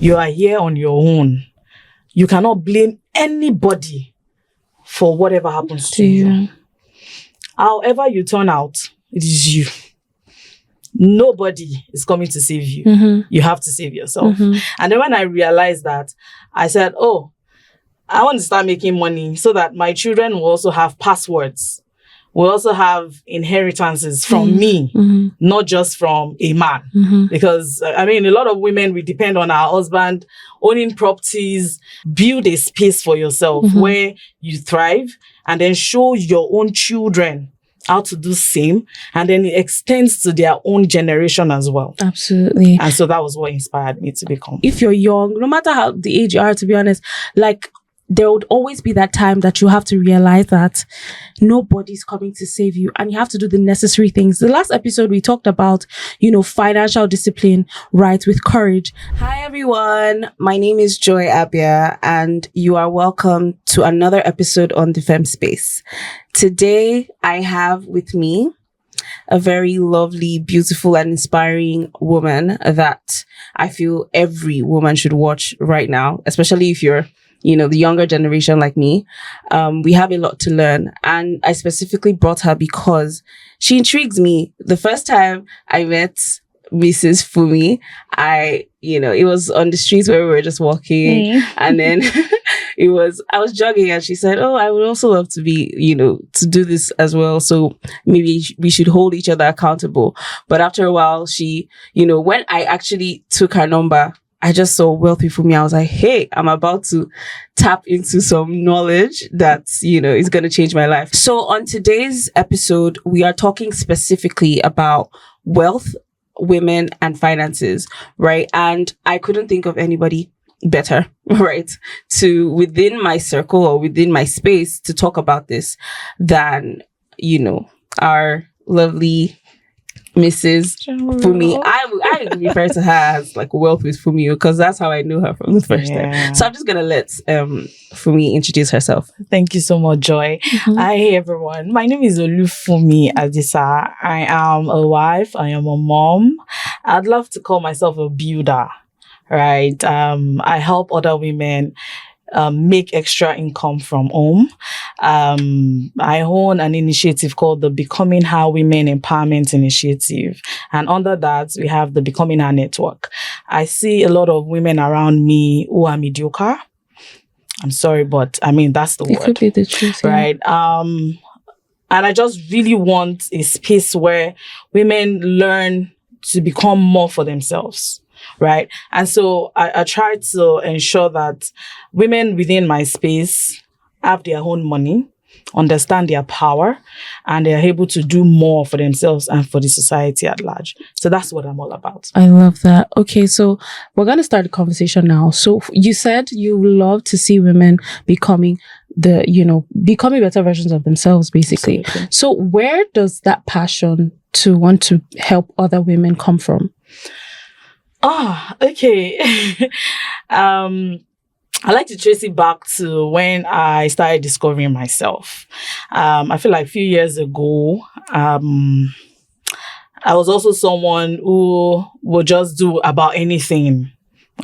You are here on your own. You cannot blame anybody for whatever happens to you. However you turn out, it is you. Nobody is coming to save you. You have to save yourself. And then when I realized that, I said, oh, I want to start making money so that my children will also have passwords. Will also have inheritances from me, not just from a man. Because, I mean, a lot of women, we depend on our husband, owning properties, build a space for yourself where you thrive, and then show your own children how to do same, and then it extends to their own generation as well. Absolutely. And so that was what inspired me to become. If you're young, no matter how the age you are, to be honest, like, there would always be that time that you have to realize that nobody's coming to save you, and you have to do the necessary things. The last episode we talked about, financial discipline, right, with courage. Hi everyone, my name is Joy Abia, and you are welcome to another episode on the Femme Space. Today, I have with me a very lovely, beautiful, and inspiring woman that I feel every woman should watch right now, especially if you're the younger generation like me. We have a lot to learn. And I specifically brought her because she intrigues me. The first time I met Mrs. Funmi, it was on the streets where we were just walking. And then I was jogging and she said, oh, I would also love to be, to do this as well. So maybe we should hold each other accountable. But after a while, she, when I actually took her number, I just saw wealthy Funmi. I was like, hey, I'm about to tap into some knowledge that, is going to change my life. So on today's episode, we are talking specifically about wealth, women, and finances, right? And I couldn't think of anybody better, right, to within my circle or within my space to talk about this than, our lovely Mrs. Funmi. I refer to her as like wealth with Funmi because that's how I knew her from the first time. So I'm just gonna let Funmi introduce herself. Thank you so much, Joy. Hi everyone. My name is Funmi Adisa. I am a wife. I am a mom. I'd love to call myself a builder. Right. I help other women make extra income from home. I own an initiative called the Becoming Her Women Empowerment Initiative. And under that, we have the Becoming Her Network. I see a lot of women around me who are mediocre. I'm sorry, but I mean, that's the word. It could be the truth. Right. And I just really want a space where women learn to become more for themselves. Right. And so I try to ensure that women within my space have their own money, understand their power, and they're able to do more for themselves and for the society at large. So that's what I'm all about. I love that. Okay, so we're going to start the conversation now. So you said you love to see women becoming better versions of themselves, basically. Absolutely. So where does that passion to want to help other women come from? Okay. I like to trace it back to when I started discovering myself. I feel like a few years ago, I was also someone who would just do about anything,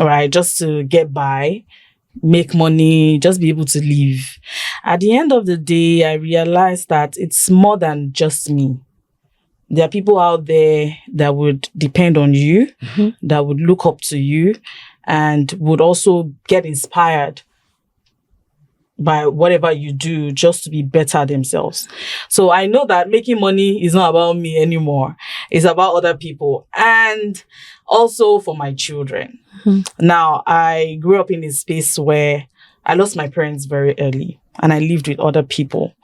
right? Just to get by, make money, just be able to live. At the end of the day, I realized that it's more than just me. There are people out there that would depend on you, that would look up to you, and would also get inspired by whatever you do just to be better themselves. So I know that making money is not about me anymore. It's about other people and also for my children. Now, I grew up in a space where I lost my parents very early and I lived with other people.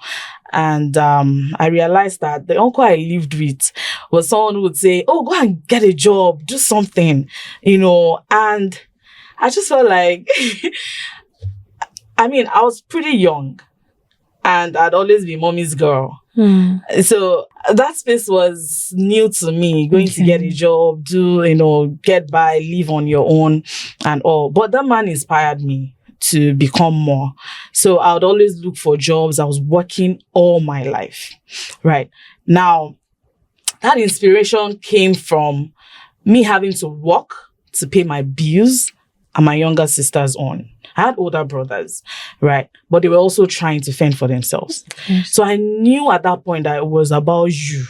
And I realized that the uncle I lived with was someone who would say, oh, go and get a job, do something, and I just felt like, I was pretty young and I'd always be mommy's girl. So that space was new to me, going to get a job, get by, live on your own and all. But that man inspired me to become more. So I would always look for jobs. I was working all my life. Right. Now, that inspiration came from me having to work to pay my bills and my younger sister's own. I had older brothers, right? But they were also trying to fend for themselves. Yes. So I knew at that point that it was about you.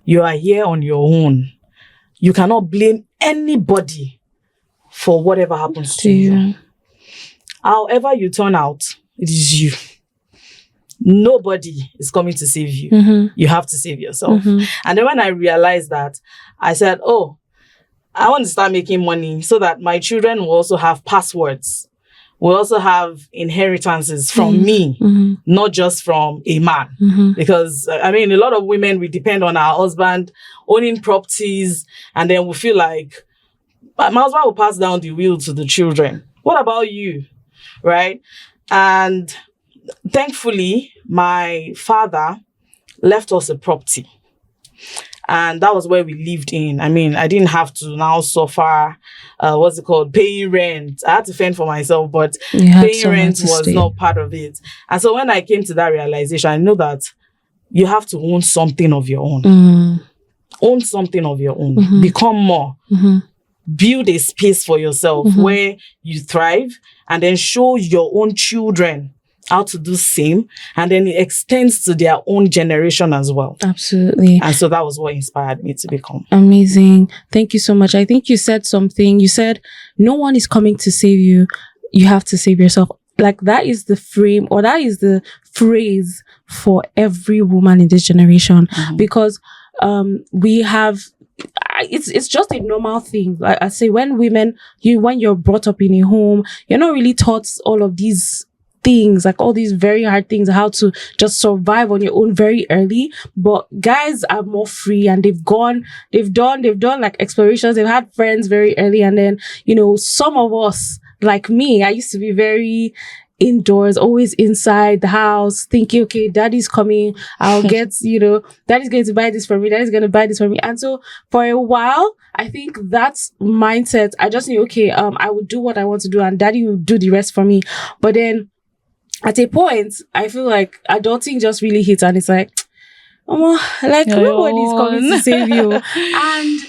You are here on your own. You cannot blame anybody for whatever happens to you. However you turn out, it is you. Nobody is coming to save you. You have to save yourself. And then when I realized that, I said, oh, I want to start making money so that my children will also have passwords. Will also have inheritances from me, not just from a man. Because, I mean, a lot of women, we depend on our husband owning properties, and then we feel like, my husband will pass down the will to the children. What about you? Right? And thankfully, my father left us a property. And that was where we lived in. I mean, I didn't have to now suffer, paying rent. I had to fend for myself, but paying rent was not part of it. And so when I came to that realization, I know that you have to own something of your own. Own something of your own. Become more. Build a space for yourself where you thrive, and then show your own children how to do same, and then it extends to their own generation as well. Absolutely. And so that was what inspired me to become. Amazing. Thank you so much. I think you said something. You said, no one is coming to save you. You have to save yourself. Like, that is the frame, or that is the phrase for every woman in this generation. Because we have, it's just a normal thing. Like I say, when you're brought up in a home, you're not really taught all of these things, like all these very hard things, how to just survive on your own very early. But guys are more free, and they've done like explorations. They've had friends very early, and then, some of us, like me, I used to be very indoors, always inside the house, thinking, okay, daddy's coming, I'll get, daddy's going to buy this for me, daddy's going to buy this for me. And so for a while, I think that's mindset. I just knew, okay, I would do what I want to do, and daddy will do the rest for me. But then at a point, I feel like adulting just really hits, and it's like, nobody's coming to save you. And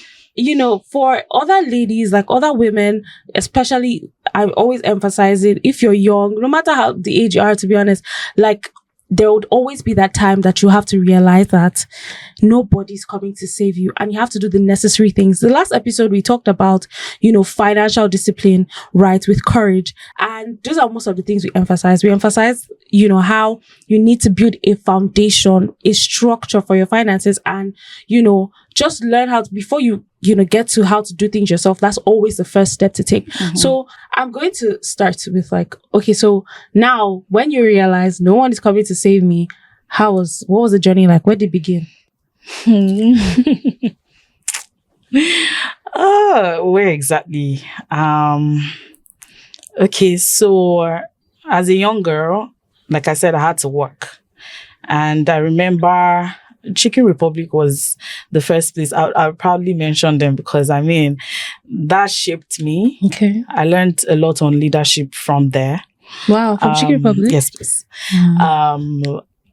for other ladies, like other women, especially, I always emphasize it. If you're young, no matter how the age you are, to be honest, like, there would always be that time that you have to realize that nobody's coming to save you, and you have to do the necessary things. The last episode, we talked about, financial discipline, right, with courage. And those are most of the things we emphasize. We emphasize, how you need to build a foundation, a structure for your finances, and, just learn how to, before you get to how to do things yourself. That's always the first step to take. So I'm going to start with, like, okay, so now when you realize no one is coming to save me, what was the journey like? Where did it begin? Where exactly? Okay, so as a young girl, like I said, I had to work. And I remember Chicken Republic was the first place. I'll probably mention them because, I mean, that shaped me. Okay. I learned a lot on leadership from there. Wow, from Chicken Republic? Yes, please.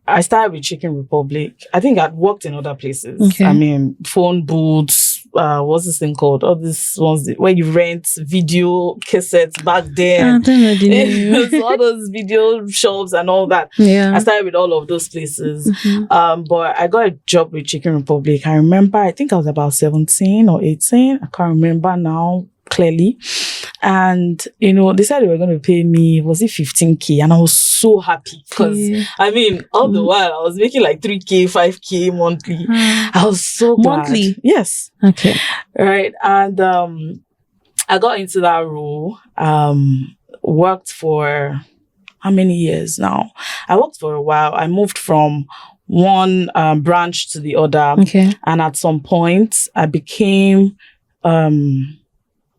I started with Chicken Republic. I think I'd worked in other places. Okay. I mean, phone booths, what's this thing called? All these ones where you rent video cassettes back then. All those video shops and all that. Yeah. I started with all of those places. But I got a job with Chicken Republic. I remember, I think I was about 17 or 18. I can't remember now clearly. And, they said they were going to pay me, was it 15K? And I was so happy because, I mean, all the while I was making like 3K, 5K monthly. I was so glad. Monthly? Yes. Okay. Right. And I got into that role, worked for how many years now? I worked for a while. I moved from one branch to the other. Okay. And at some point, I became...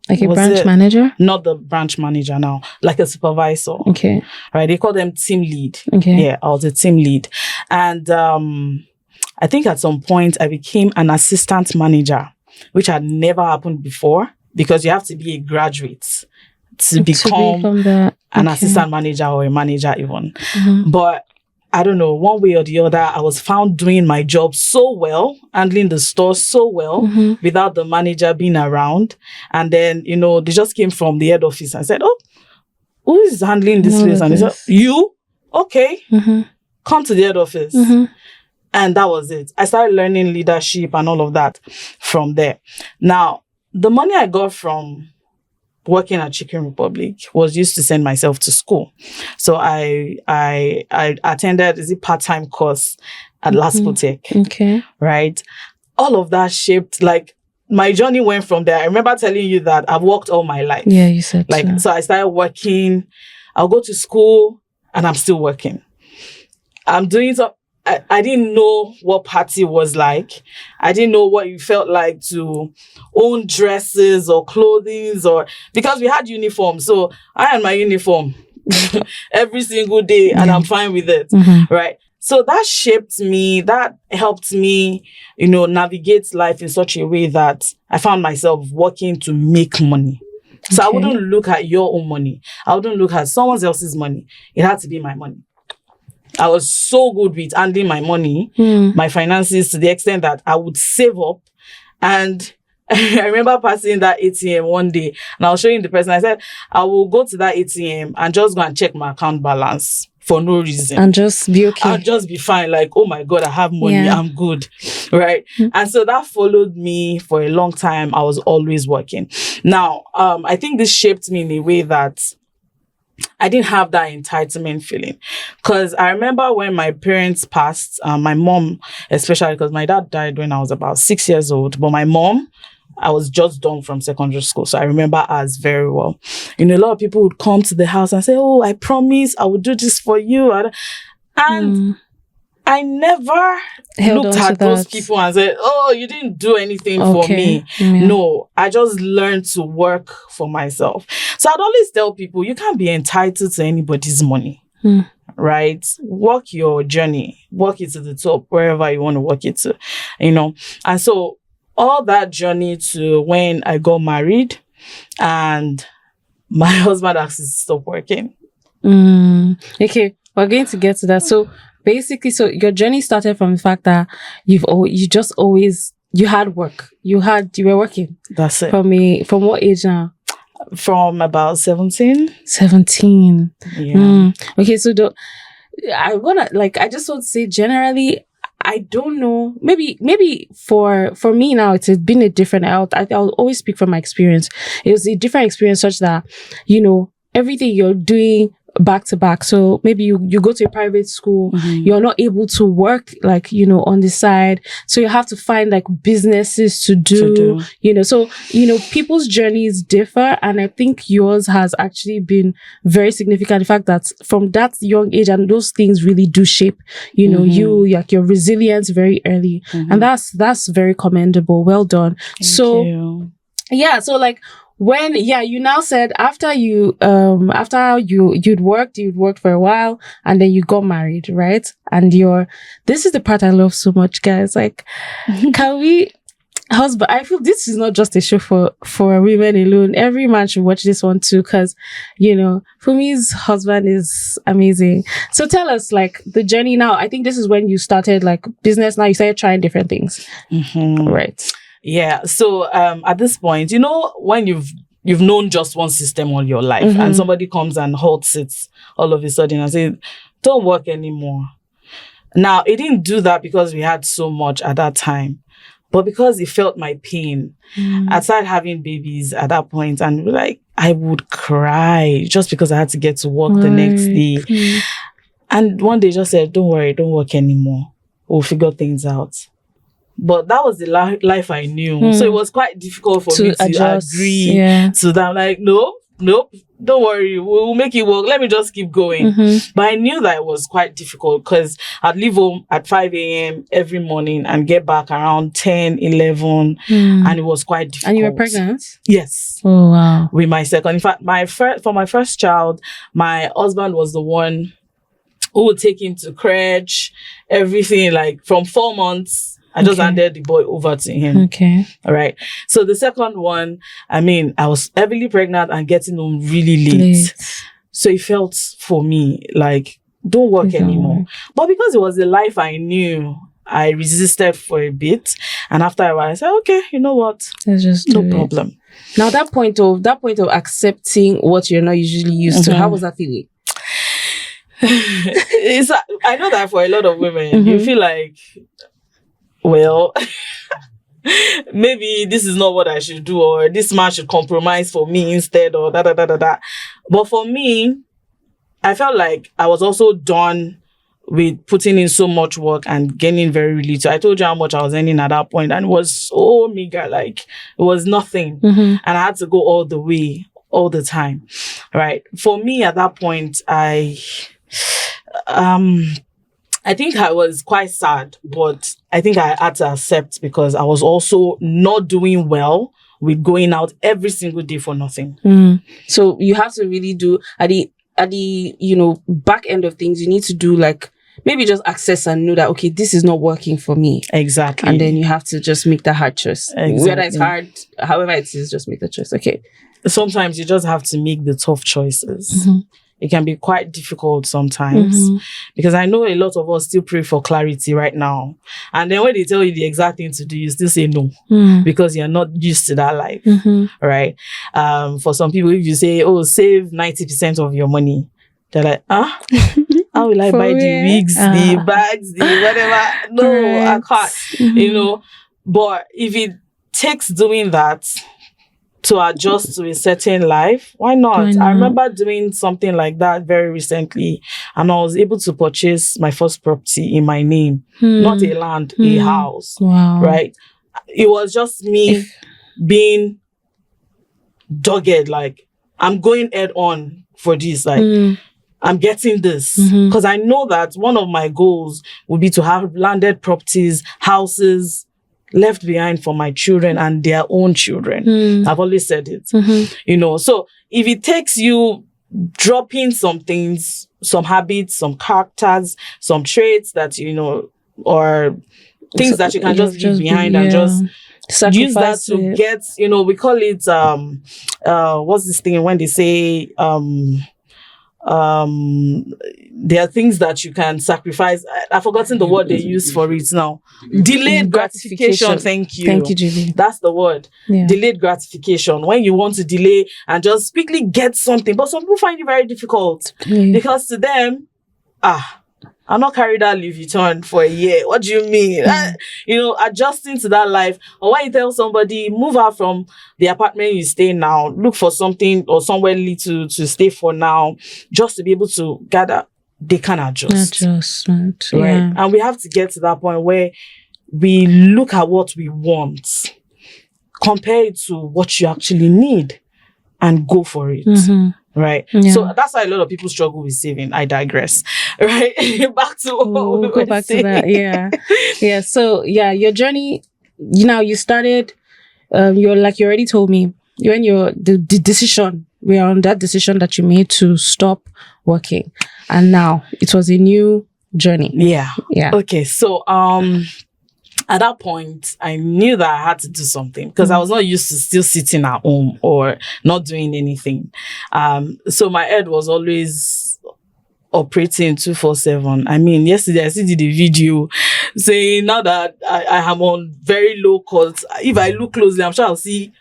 like a branch manager? Not the branch manager now, like a supervisor. Okay. Right, they call them team lead. Okay. Yeah, I was a team lead. And I think at some point I became an assistant manager, which had never happened before because you have to be a graduate to become an assistant manager or a manager even. But I don't know, one way or the other, I was found doing my job so well, handling the store so well, without the manager being around. And then, they just came from the head office and said, oh, who is handling this place? And they said, you? Okay. Come to the head office. And that was it. I started learning leadership and all of that from there. Now, the money I got from working at Chicken Republic was used to send myself to school. So I attended part-time course at Laspotech. Okay. Right? All of that shaped, like, my journey went from there. I remember telling you that I've worked all my life. Yeah, you said so I started working. I'll go to school and I'm still working. I'm doing so. I didn't know what party was like. I didn't know what it felt like to own dresses or clothing, because we had uniforms. So I had my uniform every single day and I'm fine with it. Right? So that shaped me. That helped me, navigate life in such a way that I found myself working to make money. So I wouldn't look at your own money. I wouldn't look at someone else's money. It had to be my money. I was so good with handling my money, my finances, to the extent that I would save up. And I remember passing that ATM one day and I was showing the person, I said, I will go to that ATM and just go and check my account balance for no reason. And just be okay. I'll just be fine. Like, oh my God, I have money. Yeah. I'm good. Right. And so that followed me for a long time. I was always working. Now, I think this shaped me in a way that I didn't have that entitlement feeling. Because I remember when my parents passed, my mom, especially because my dad died when I was about 6 years old, but my mom, I was just done from secondary school. So I remember us very well. A lot of people would come to the house and say, oh, I promise I will do this for you. And I never looked at those people and said, oh, you didn't do anything for me. Yeah. No, I just learned to work for myself. So I'd always tell people, you can't be entitled to anybody's money. Right? Work your journey. Work it to the top, wherever you want to work it to. And so all that journey to when I got married and my husband asked me to stop working. Okay, we're going to get to that. So basically, your journey started from the fact that you had work. You were working. That's it. From what age now? From about 17. 17. Yeah. Okay, so I just want to say generally, I don't know. Maybe for me now, it's been a different. I'll always speak from my experience. It was a different experience, such that everything you're doing back to back. So maybe you go to a private school, you're not able to work on the side. So you have to find like businesses to do. So people's journeys differ. And I think yours has actually been very significant. The fact that from that young age, and those things really do shape, your resilience very early. And that's very commendable. Well done. Thank you. Yeah. So when you now said after you'd worked for a while and then you got married, right? And this is the part I love so much, guys. Can we husband? I feel this is not just a show for women alone. Every man should watch this one too, because Funmi's husband is amazing. So tell us the journey now. I think this is when you started business. Now you started trying different things, right? Yeah. So at this point, when you've known just one system all your life and somebody comes and halts it all of a sudden and says, don't work anymore. Now, it didn't do that because we had so much at that time, but because it felt my pain. I started having babies at that point and I would cry just because I had to get to work the next day. And one day just said, don't worry, don't work anymore. We'll figure things out. But that was the life I knew. So it was quite difficult for me to agree to that. I'm nope, don't worry. We'll make it work. Let me just keep going. But I knew that it was quite difficult because I'd leave home at 5 a.m. every morning and get back around 10, 11. And it was quite difficult. And you were pregnant? Yes. Oh, wow. With my second. In fact, for my first child, my husband was the one who would take him to crèche, everything from 4 months. I just handed the boy over to him. Okay. All right. So the second one, I was heavily pregnant and getting home really late. So it felt for me don't work Don't anymore. work. But because it was a life I knew, I resisted for a bit. And after a while, I said, okay, you know what? Let's just No do it. problem. Now that point of accepting what you're not usually used to, how was that feeling? I know that for a lot of women, you feel like, well, maybe this is not what I should do, or this man should compromise for me instead, or da da da da da. But for me, I felt like I was also done with putting in so much work and gaining very little. I told you how much I was earning at that point, and it was so meager, like it was nothing. And I had to go all the way, all the time. Right. For me at that point, I think I was quite sad, but I think I had to accept, because I was also not doing well with going out every single day for nothing. So you have to really do at the back end of things, you need to do like maybe just access and know that, okay, this is not working for me. Exactly. And then you have to just make the hard choice. Exactly. Whether it's hard, however it is, just make the choice. Okay. Sometimes you just have to make the tough choices. It can be quite difficult sometimes, because I know a lot of us still pray for clarity right now. And then when they tell you the exact thing to do, you still say no, because you're not used to that life, right? For some people, if you say, oh, save 90% of your money, they're like, how will I buy the wigs, the bags, the whatever? No, I can't, But if it takes doing that to adjust to a certain life, why not? I remember doing something like that very recently, and I was able to purchase my first property in my name, not a land, a house. Wow. Right? It was just me being dogged, like, I'm going head on for this, like, I'm getting this. Because I know that one of my goals would be to have landed properties, houses, left behind for my children and their own children. I've always said it. So if it takes you dropping some things, some habits, some characters, some traits that, or things that you can just leave behind and just use that to get, we call it, what's this thing when they say, there are things that you can sacrifice. I've forgotten the word they use for it now. Delayed gratification. Thank you, Julie. That's the word. Delayed gratification. When you want to delay and just quickly get something, but some people find it very difficult because to them, I'm not carrying that Louis Vuitton for a year. What do you mean? Adjusting to that life. Or when you tell somebody, move out from the apartment you stay now, look for something or somewhere little to stay for now, just to be able to gather, they can adjust. Adjustment. Right? Yeah. And we have to get to that point where we look at what we want, compare it to what you actually need, and go for it. Right. Yeah. So that's why a lot of people struggle with saving. I digress. Right. Back to what we'll go back to that. Yeah. So your journey, you started, you're like you already told me, you're in the decision. We're on that decision that you made to stop working. And now it was a new journey. Yeah. Yeah. Okay. So at that point, I knew that I had to do something because I was not used to still sitting at home or not doing anything. So my head was always operating 24/7. I mean, yesterday I still did a video saying now that I am on very low cut, if I look closely, I'm sure I'll see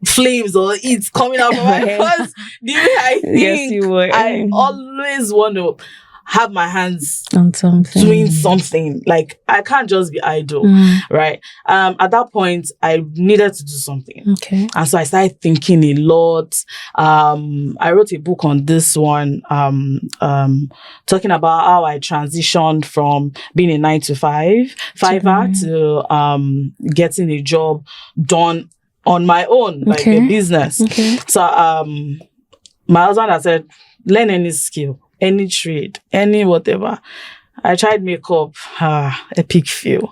flames or it's coming out from my face. The way I think, yes, you were. I always want to have my hands on something, doing something. Like I can't just be idle, right? At that point, I needed to do something. Okay. And so I started thinking a lot. I wrote a book on this one, talking about how I transitioned from being a 9-to-5 to getting a job done on my own, like a business. Okay. So my husband had said, learn any skill, any trade, any whatever. I tried makeup, epic fail.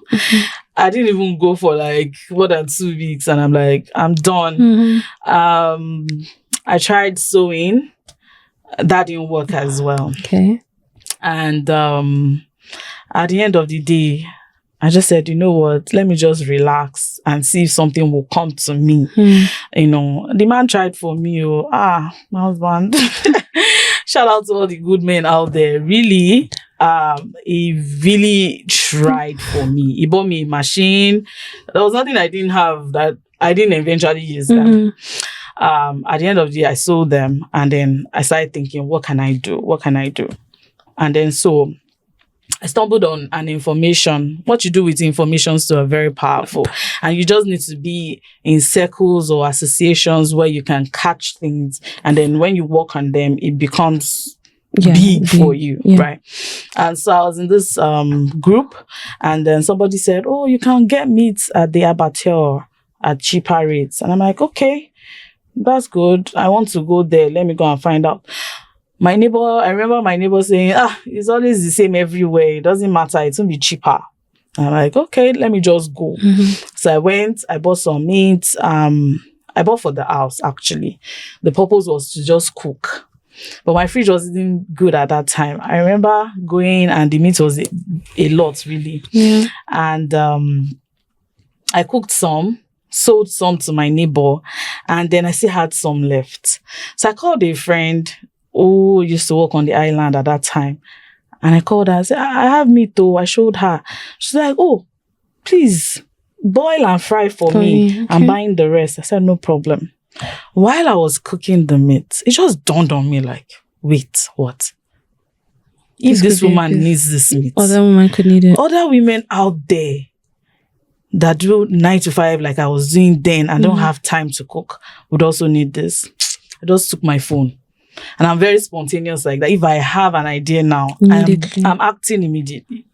I didn't even go for like more than 2 weeks and I'm like, I'm done. I tried sewing. That didn't work as well. Okay. And at the end of the day, I just said, you know what, let me just relax and see if something will come to me. The man tried for me. My husband shout out to all the good men out there. Really, he really tried for me. He bought me a machine. There was nothing I didn't have that I didn't eventually use them. At the end of the day, I sold them, and then I started thinking, what can I do? What can I do? And then so I stumbled on an information. What you do with informations too are very powerful. And you just need to be in circles or associations where you can catch things. And then when you work on them, it becomes big for you, right? And so I was in this group, and then somebody said, oh, you can get meat at the abattoir at cheaper rates. And I'm like, okay, that's good. I want to go there. Let me go and find out. I remember my neighbor saying, it's always the same everywhere. It doesn't matter. It's going to be cheaper. I'm like, okay, let me just go. So I went, I bought some meat. I bought for the house, actually. The purpose was to just cook. But my fridge wasn't good at that time. I remember going, and the meat was a lot, really. Yeah. And I cooked some, sold some to my neighbor, and then I still had some left. So I called a friend who used to work on the island at that time. And I called her and said, I have meat though. I showed her. She's like, oh, please boil and fry for me. Okay. I'm buying the rest. I said, no problem. While I was cooking the meat, it just dawned on me like, wait, what? If this woman needs this meat, other women could need it. Other women out there that do 9 to 5 like I was doing then and don't have time to cook would also need this. I just took my phone. And I'm very spontaneous like that. If I have an idea now, I'm acting immediately.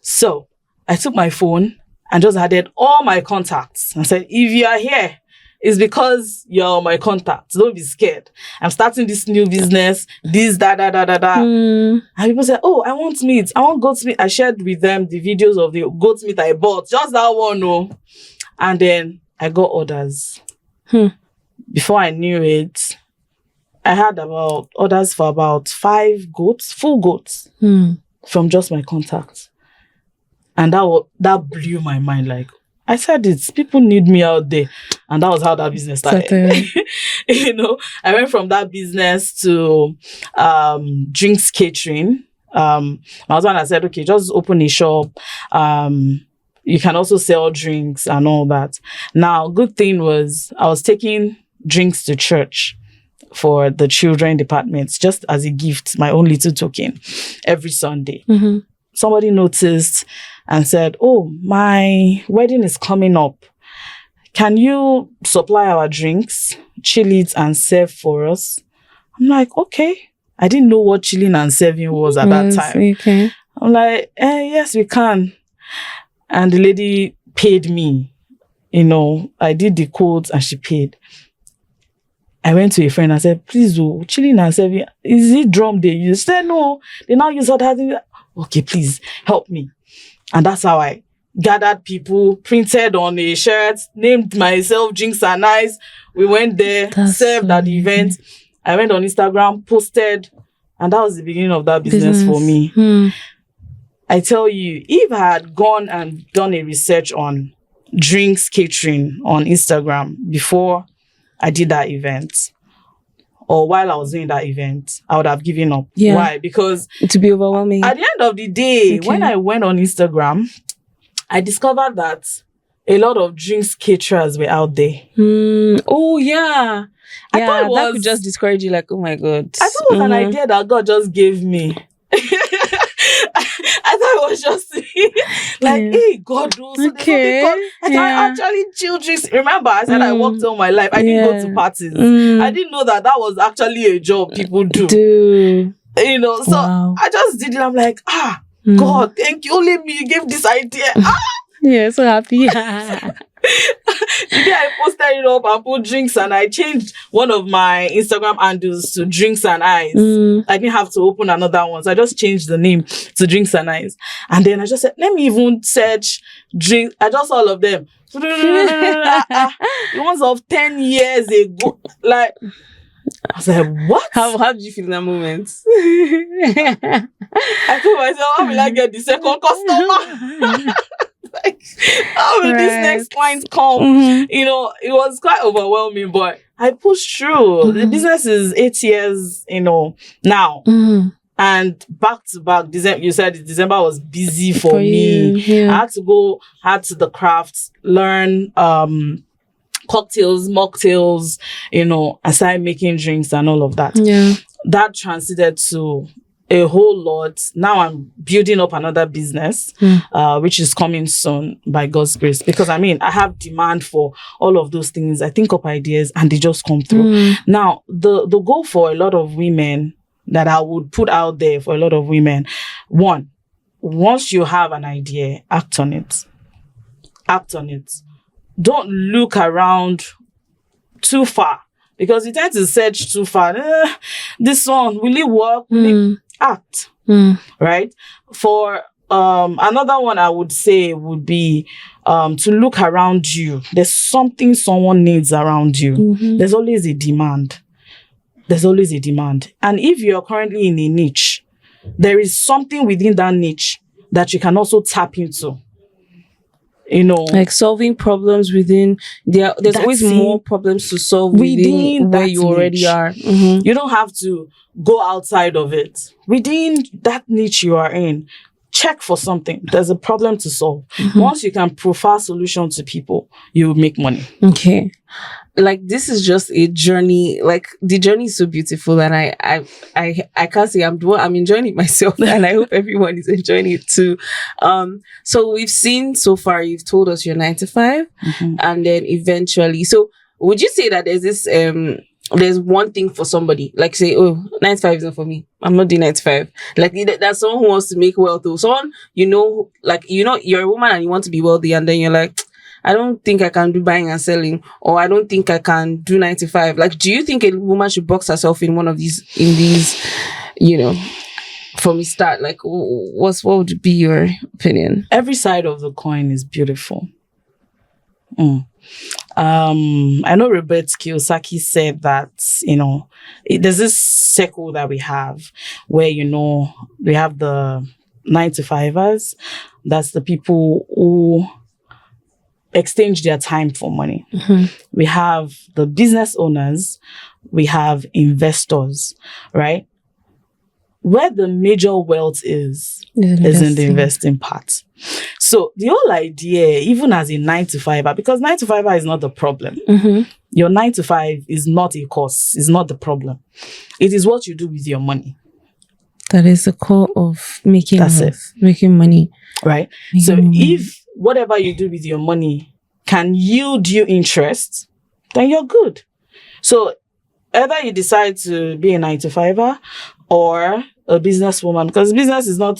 So I took my phone and just added all my contacts and said, if you are here, it's because you're my contacts. Don't be scared. I'm starting this new business, this, And people said, oh, I want meat. I want goat meat. I shared with them the videos of the goat meat I bought. Just that one, oh. And then I got orders. Before I knew it, I had about orders for about 5 goats, full goats, from just my contacts. And that blew my mind. Like, I said it, people need me out there. And that was how that business started. I went from that business to drinks catering. My husband had said, okay, just open a shop. You can also sell drinks and all that. Now, good thing was I was taking drinks to church for the children departments, just as a gift, my own little token, every Sunday. Somebody noticed and said, oh, my wedding is coming up. Can you supply our drinks, chill it and serve for us? I'm like, okay. I didn't know what chilling and serving was at that time. Okay. I'm like, yes, we can. And the lady paid me. I did the quotes and she paid. I went to a friend and said, please do, chilling and serving, is it drum they use? She said, no, they now use other things. Okay, please, help me. And that's how I gathered people, printed on a shirt, named myself Jinx and Ice. We went there, served at the event. I went on Instagram, posted, and that was the beginning of that business for me. I tell you, if I had gone and done a research on drinks catering on Instagram before I did that event, or while I was doing that event, I would have given up. Yeah. Why? Because it would be overwhelming. At the end of the day, when I went on Instagram, I discovered that a lot of drinks caterers were out there. Oh, yeah. I thought that could just discourage you, like, oh my God. I thought it was an idea that God just gave me. I thought it was just like, hey, God knows. Okay. I actually chill drinks. Remember, I said I worked all my life. I didn't go to parties. I didn't know that was actually a job people do. So I just did it. I'm like, God, thank you. Only me gave this idea. Yeah, so happy. The day I posted it up and put drinks and I changed one of my Instagram handles to Drinks and Eyes. I didn't have to open another one. So I just changed the name to Drinks and Eyes. And then I just said, let me even search drinks. I just saw all of them. The ones of 10 years ago. Like, I was like, what? How did you feel in that moment? I told myself, how will I get the second customer? Like, how will this next client come? It was quite overwhelming, but I pushed through. The business is 8 years, now. And back to back, December, you said December was busy for me. Yeah. I had to go, add to the crafts, learn cocktails, mocktails, I started making drinks and all of that. Yeah. That transited to a whole lot. Now I'm building up another business, which is coming soon by God's grace. Because I have demand for all of those things. I think up ideas and they just come through. Now, the goal for a lot of women that I would put out there for a lot of women, one, once you have an idea, act on it. Act on it. Don't look around too far, because you tend to search too far. This one, will it work? Will it act? Right? For another one I would say would be to look around you. There's something someone needs around you. There's always a demand. There's always a demand. And if you're currently in a niche, there is something within that niche that you can also tap into. Like solving problems within there's always more problems to solve within where you already are. You don't have to go outside of it. Within that niche you are in, check for something. There's a problem to solve. Once you can profile solutions to people, you will make money. Okay. Like, this is just a journey. Like, the journey is so beautiful, and I can't say I'm enjoying it myself, and I hope everyone is enjoying it too. So we've seen so far, you've told us you're 9 to 5, and then eventually, so would you say that there's this there's one thing for somebody, like say, 9 to 5 is not for me, I'm not doing 9 to 5. Like, that's someone who wants to make wealth, or someone, you're a woman and you want to be wealthy, and then you're like, I don't think I can do buying and selling, or I don't think I can do 9 to 5. Like, do you think a woman should box herself in one of these, from the start? Like, what would be your opinion? Every side of the coin is beautiful. I know Robert Kiyosaki said that, there's this circle that we have where, we have the 9 to 5ers. That's the people who exchange their time for money. We have the business owners, we have investors, right? Where the major wealth is in the investing part. So the whole idea, even as a 9 to 5er, because 9 to 5er is not the problem. Your 9 to 5 is not a cause, is not the problem. It is what you do with your money. That is the core of making money. Right? So if whatever you do with your money can yield you interest, then you're good. So either you decide to be a 9 to 5er or a businesswoman, because business is not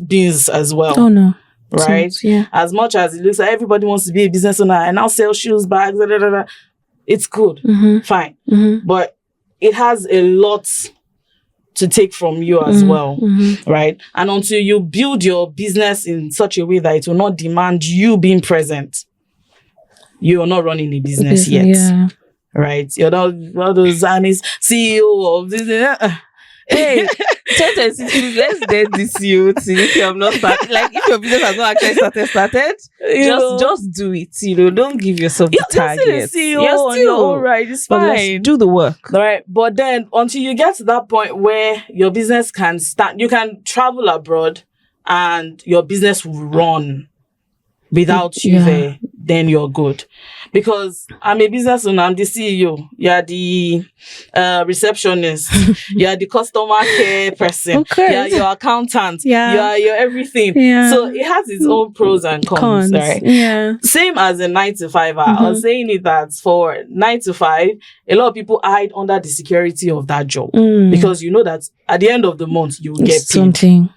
biz as well. Oh no. Right? So, yeah. As much as it looks like everybody wants to be a business owner and I'll sell shoes, bags, it's good. Fine. But it has a lot to take from you as well, right? And until you build your business in such a way that it will not demand you being present, you are not running a business yet, right? You're not one of those CEO of this. Hey, let's get this CEO thing. If you have not started, like if your business has not actually started, just do it. Don't give yourself the target. You're still all right. It's fine. Do the work, right? But then until you get to that point where your business can start, you can travel abroad, and your business will run without you there. Then you're good. Because I'm a business owner, I'm the CEO. You're the receptionist. You're the customer care person. You're your accountant. You're everything. So it has its own pros and cons, right? Same as a 9 to 5. I was saying it that for 9 to 5, a lot of people hide under the security of that job. Because you know that at the end of the month, you will get paid. Something.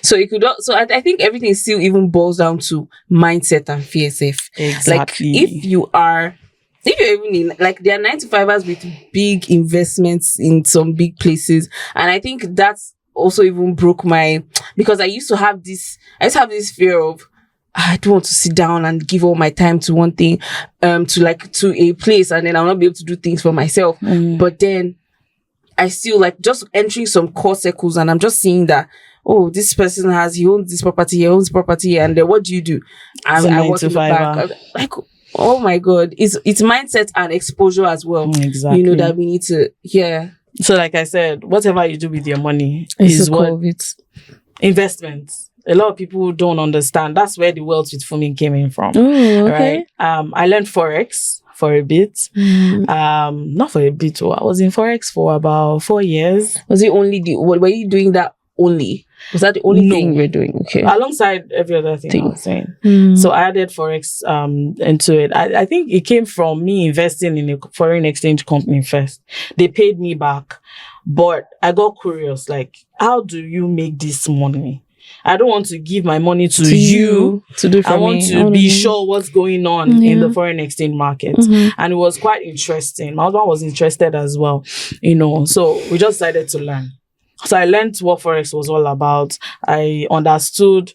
So it could. So I think everything still even boils down to mindset and fear safe. Exactly. Like if you're even in, like, there are 9 to 5ers with big investments in some big places, and I think that's also even broke because I used to have this fear of, I don't want to sit down and give all my time to one thing, to a place, and then I'll not be able to do things for myself. But then I still like just entering some core circles, and I'm just seeing that, oh, this person he owns this property, and then what do you do? I work in the bank. Like, Oh my God. It's mindset and exposure as well. Exactly. That we need to, So like I said, whatever you do with your money It's is a what COVID. investments. A lot of people don't understand. That's where the wealth with Funmi came in from. Oh, okay. Right. I learned Forex for a bit. Not for a bit. I was in Forex for about 4 years. Was it only were you doing that only? Was that the only thing you were doing? Okay. Alongside every other thing I was saying. So I added Forex into it. I think it came from me investing in a foreign exchange company first. They paid me back. But I got curious, like, how do you make this money? I don't want to give my money to you to do for I want me. to be sure what's going on in the foreign exchange market. And it was quite interesting. My husband was interested as well, so we just decided to learn. So I learned what Forex was all about. I understood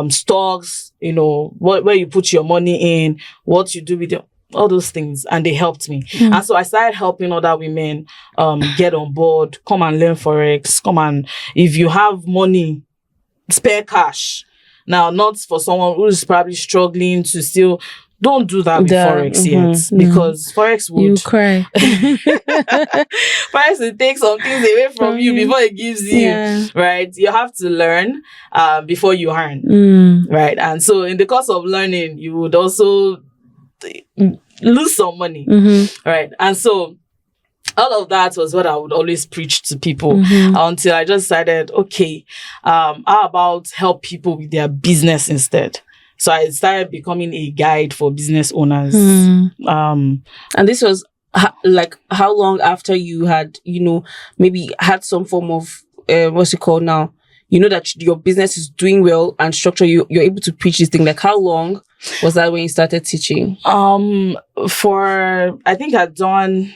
stocks, where you put your money in, what you do with all those things, and they helped me. And so I started helping other women get on board, come and learn Forex, if you have money, spare cash. Now, not for someone who's probably struggling to still, don't do that with Forex yet, because Forex would... You cry. Forex will take some things away from you before it gives you, right? You have to learn before you earn, right? And so in the course of learning, you would also lose some money, right? And so all of that was what I would always preach to people until I just decided, okay, how about help people with their business instead? So I started becoming a guide for business owners. And this was how long after you had, maybe had some form of, what's it called now? That your business is doing well and structure, you're able to preach this thing. Like, how long was that when you started teaching? I think I'd done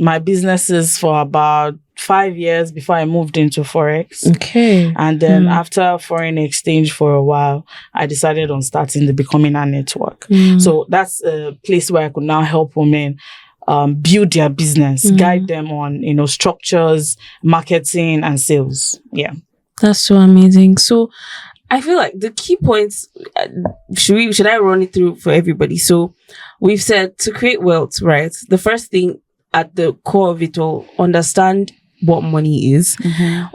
my businesses for about 5 years before I moved into Forex. Okay. And then after foreign exchange for a while, I decided on starting the Becoming a Network. So that's a place where I could now help women build their business, guide them on, structures, marketing, and sales. Yeah. That's so amazing. So I feel like the key points, should I run it through for everybody? So we've said to create wealth, right? The first thing at the core of it all, understand what money is,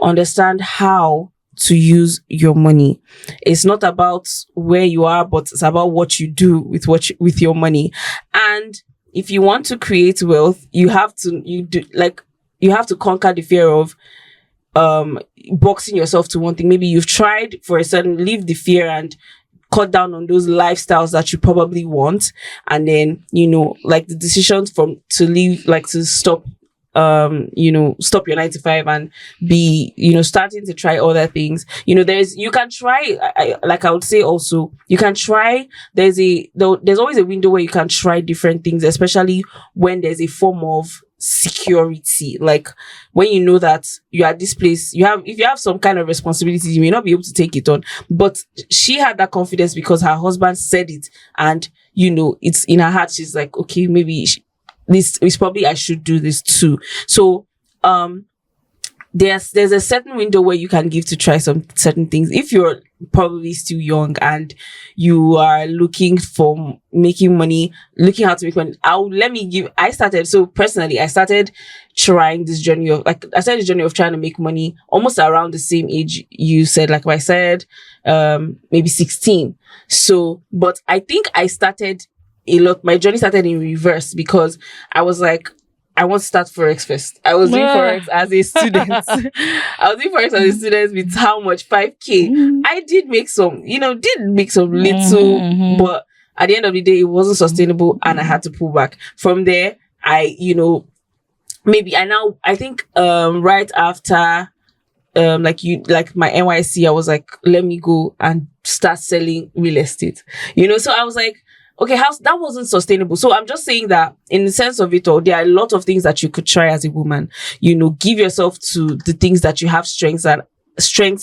understand how to use your money. It's not about where you are, but it's about what you do with your money. And if you want to create wealth, you have to conquer the fear of boxing yourself to one thing. Maybe you've tried for a certain, leave the fear and cut down on those lifestyles that you probably want, and then like the decisions to leave, like to stop stop your 9 to 5 and be starting to try other things. You can try, I would say also, you can try, there's always a window where you can try different things, especially when there's a form of security. Like when you know that you are at this place, if you have some kind of responsibility, you may not be able to take it on. But she had that confidence because her husband said it, and it's in her heart. She's like, okay, maybe this is probably, I should do this too. So there's a certain window where you can give to try some certain things. If you're probably still young and you are looking for making money, looking how to make money, I started trying this journey of, trying to make money almost around the same age you said, like I said, maybe 16. So, but I think my journey started in reverse, because I was like, I want to start Forex first. I was doing Forex as a student. With how much? 5K. I did make some, little, but at the end of the day, it wasn't sustainable and I had to pull back. From there, I think right after my NYC, I was like, let me go and start selling real estate. So I was like, okay, that wasn't sustainable. So I'm just saying that in the sense of it all, there are a lot of things that you could try as a woman. Give yourself to the things that you have strengths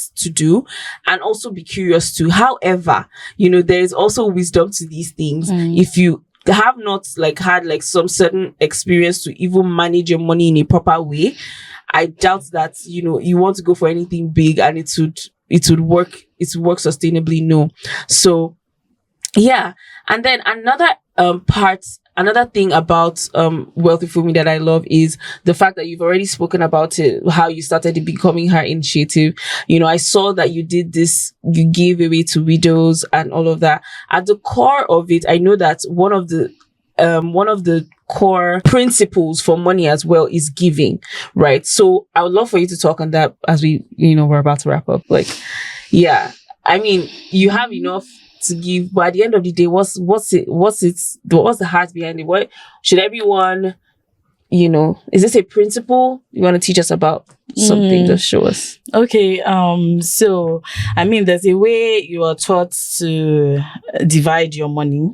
to do, and also be curious too. However, there is also wisdom to these things. If you have not had some certain experience to even manage your money in a proper way, I doubt that you want to go for anything big and it would work sustainably. No. So Yeah. And then another thing about Wealthy Funmi that I love is the fact that you've already spoken about it, how you started it becoming her initiative. I saw that you did this, you gave away to widows and all of that. At the core of it, I know that one of the core principles for money as well is giving, right? So I would love for you to talk on that as we're about to wrap up. Like, yeah, I mean, you have enough to give, but at the end of the day, what's the heart behind it? What should everyone, is this a principle you want to teach us about? Something, just show us. Okay, so I mean, there's a way you are taught to divide your money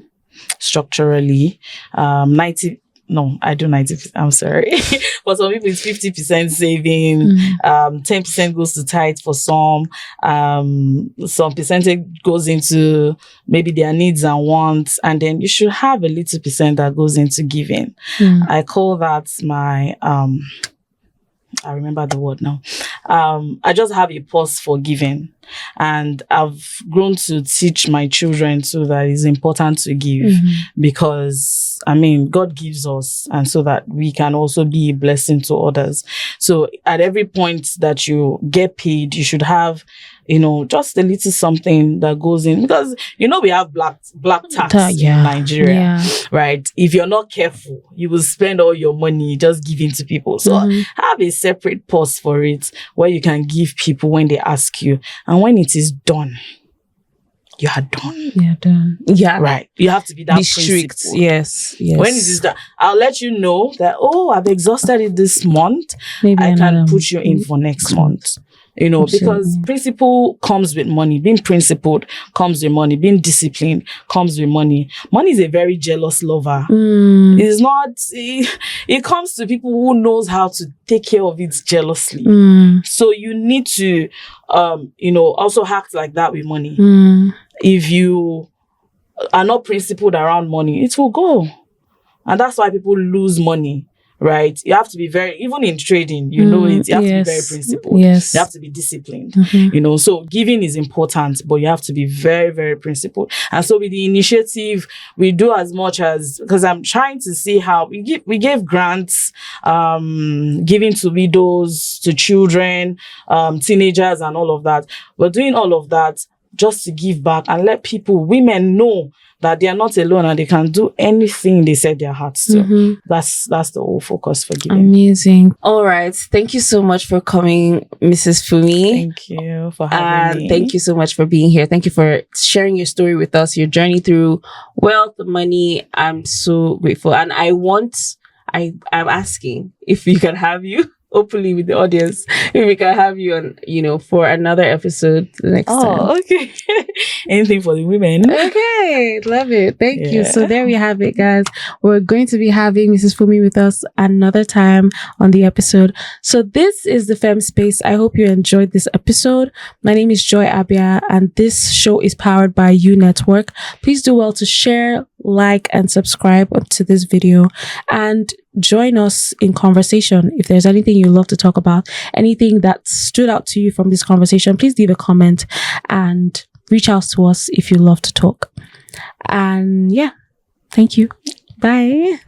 structurally. 90 no, I do 90%. I'm sorry. For some people, it's 50% saving. 10% goes to tithe for some. Some percentage goes into maybe their needs and wants. And then you should have a little percent that goes into giving. I call that my, I remember the word now. I just have a pause for giving. And I've grown to teach my children so that it's important to give because, I mean, God gives us and so that we can also be a blessing to others. So at every point that you get paid, you should have, just a little something that goes in because, we have black tax in Nigeria, right? If you're not careful, you will spend all your money just giving to people. So have a separate pause for it where you can give people when they ask you. And when it is done, you are done. You're done. Yeah. Right. You have to be that strict. principled. Yes. When it is done, I'll let you know that, I've exhausted it this month. Maybe I can put you in for next month. Because principle comes with money. Being principled comes with money. Being disciplined comes with money. Money is a very jealous lover. It's not, it comes to people who knows how to take care of it jealously. So you need to, also act like that with money. If you are not principled around money, it will go. And that's why people lose money. Right, you have to be even in trading, you have to be very principled. Yes, you have to be disciplined. So giving is important, but you have to be very, very principled. And so with the initiative, we do as much as because I'm trying to see how we gave grants, giving to widows, to children, teenagers, and all of that. We're doing all of that just to give back and let women know that they are not alone and they can do anything they set their hearts to. That's the whole focus for giving. Amazing. All right. Thank you so much for coming, Mrs. Funmi. Thank you for having me. Thank you so much for being here. Thank you for sharing your story with us, your journey through wealth, money. I'm so grateful. And I'm asking if we can have you openly with the audience, if we can have you on, for another episode next time. Oh, okay. Anything for the women. Okay, love it. Thank you. So there we have it, guys. We're going to be having Mrs. Funmi with us another time on the episode. So this is the Femme Space. I hope you enjoyed this episode. My name is Joy Abia, and this show is powered by You Network. Please do well to share, like, and subscribe to this video, and join us in conversation. If there's anything you'd love to talk about, anything that stood out to you from this conversation, please leave a comment and reach out to us if you love to talk. And thank you. Bye.